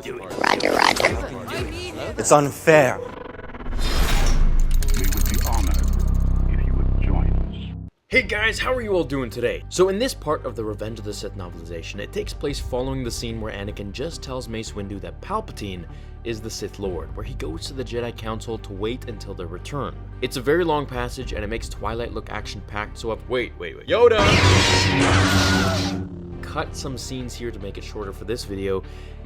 Do it. Roger, roger. It's unfair. We would be honored if you would join us. Hey guys, how are you all doing today? So in this part of the Revenge of the Sith novelization, it takes place following the scene where Anakin just tells Mace Windu that Palpatine is the Sith Lord, where he goes to the Jedi Council to wait until their return. It's a very long passage and it makes Twilight look action-packed, so wait, Yoda! Cut some scenes here to make it shorter for this video,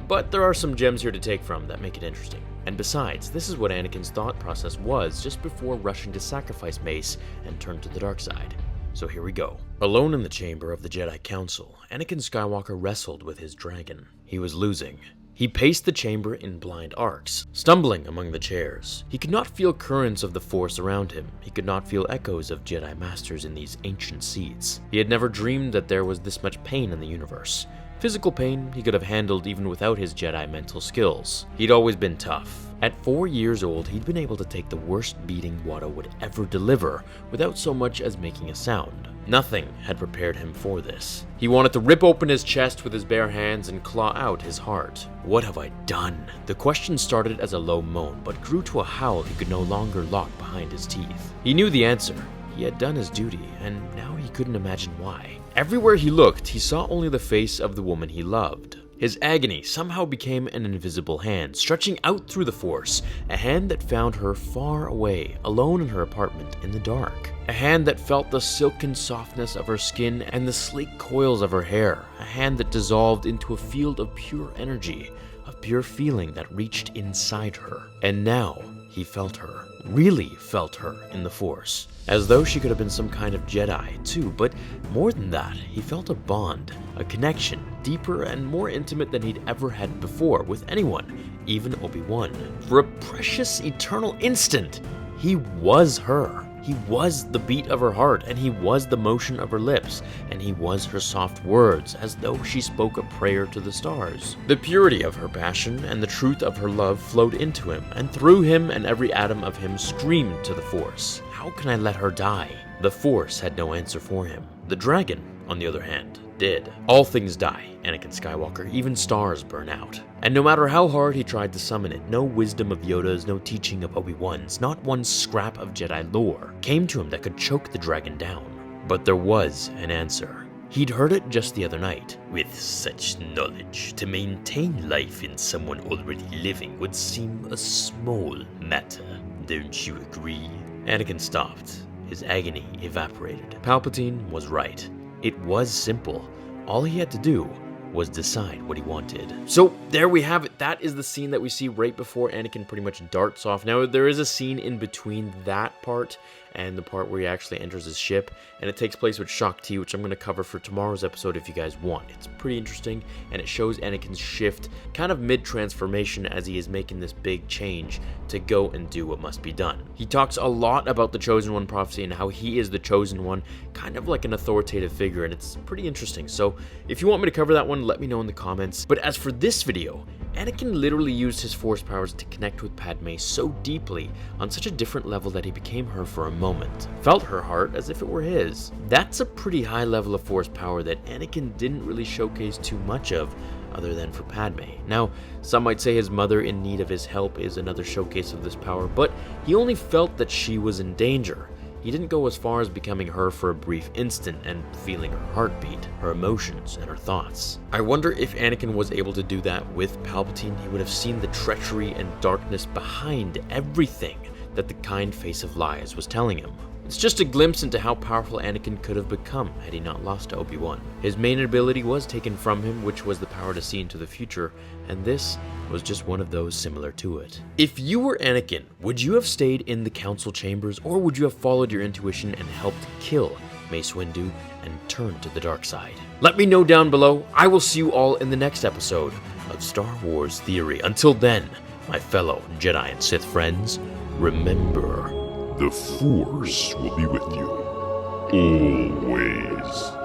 but there are some gems here to take from that make it interesting. And besides, this is what Anakin's thought process was just before rushing to sacrifice Mace and turn to the dark side. So here we go. Alone in the chamber of the Jedi Council, Anakin Skywalker wrestled with his dragon. He was losing. He paced the chamber in blind arcs, stumbling among the chairs. He could not feel currents of the Force around him. He could not feel echoes of Jedi Masters in these ancient seats. He had never dreamed that there was this much pain in the universe. Physical pain he could have handled even without his Jedi mental skills. He'd always been tough. At 4 years old, he'd been able to take the worst beating Watto would ever deliver without so much as making a sound. Nothing had prepared him for this. He wanted to rip open his chest with his bare hands and claw out his heart. What have I done? The question started as a low moan, but grew to a howl he could no longer lock behind his teeth. He knew the answer. He had done his duty, and now he couldn't imagine why. Everywhere he looked, he saw only the face of the woman he loved. His agony somehow became an invisible hand, stretching out through the Force, a hand that found her far away, alone in her apartment in the dark. A hand that felt the silken softness of her skin and the sleek coils of her hair, a hand that dissolved into a field of pure energy, of pure feeling that reached inside her. And now, he felt her, really felt her in the Force. As though she could have been some kind of Jedi, too, but more than that, he felt a bond, a connection, deeper and more intimate than he'd ever had before with anyone, even Obi-Wan. For a precious, eternal instant, he was her. He was the beat of her heart, and he was the motion of her lips, and he was her soft words, as though she spoke a prayer to the stars. The purity of her passion and the truth of her love flowed into him, and through him and every atom of him screamed to the Force. How can I let her die? The Force had no answer for him. The dragon, on the other hand, did. All things die, Anakin Skywalker, even stars burn out. And no matter how hard he tried to summon it, no wisdom of Yoda's, no teaching of Obi-Wan's, not one scrap of Jedi lore came to him that could choke the dragon down. But there was an answer. He'd heard it just the other night. With such knowledge, to maintain life in someone already living would seem a small matter. Don't you agree? Anakin stopped. His agony evaporated. Palpatine was right. It was simple. All he had to do was decide what he wanted. So there we have it. That is the scene that we see right before Anakin pretty much darts off. Now there is a scene in between that part and the part where he actually enters his ship, and it takes place with Shaak Ti, which I'm going to cover for tomorrow's episode if you guys want. It's pretty interesting, and it shows Anakin's shift kind of mid-transformation as he is making this big change to go and do what must be done. He talks a lot about the Chosen One prophecy and how he is the Chosen One, kind of like an authoritative figure, and it's pretty interesting. So if you want me to cover that one, let me know in the comments. But as for this video, Anakin literally used his Force powers to connect with Padme so deeply on such a different level that he became her for a moment, felt her heart as if it were his. That's a pretty high level of Force power that Anakin didn't really showcase too much of other than for Padme. Now, some might say his mother in need of his help is another showcase of this power, but he only felt that she was in danger. He didn't go as far as becoming her for a brief instant and feeling her heartbeat, her emotions, and her thoughts. I wonder if Anakin was able to do that with Palpatine. He would have seen the treachery and darkness behind everything that the kind face of lies was telling him. It's just a glimpse into how powerful Anakin could have become had he not lost to Obi-Wan. His main ability was taken from him, which was the power to see into the future, and this was just one of those similar to it. If you were Anakin, would you have stayed in the council chambers, or would you have followed your intuition and helped kill Mace Windu and turned to the dark side? Let me know down below. I will see you all in the next episode of Star Wars Theory. Until then, my fellow Jedi and Sith friends, remember, The Force will be with you always.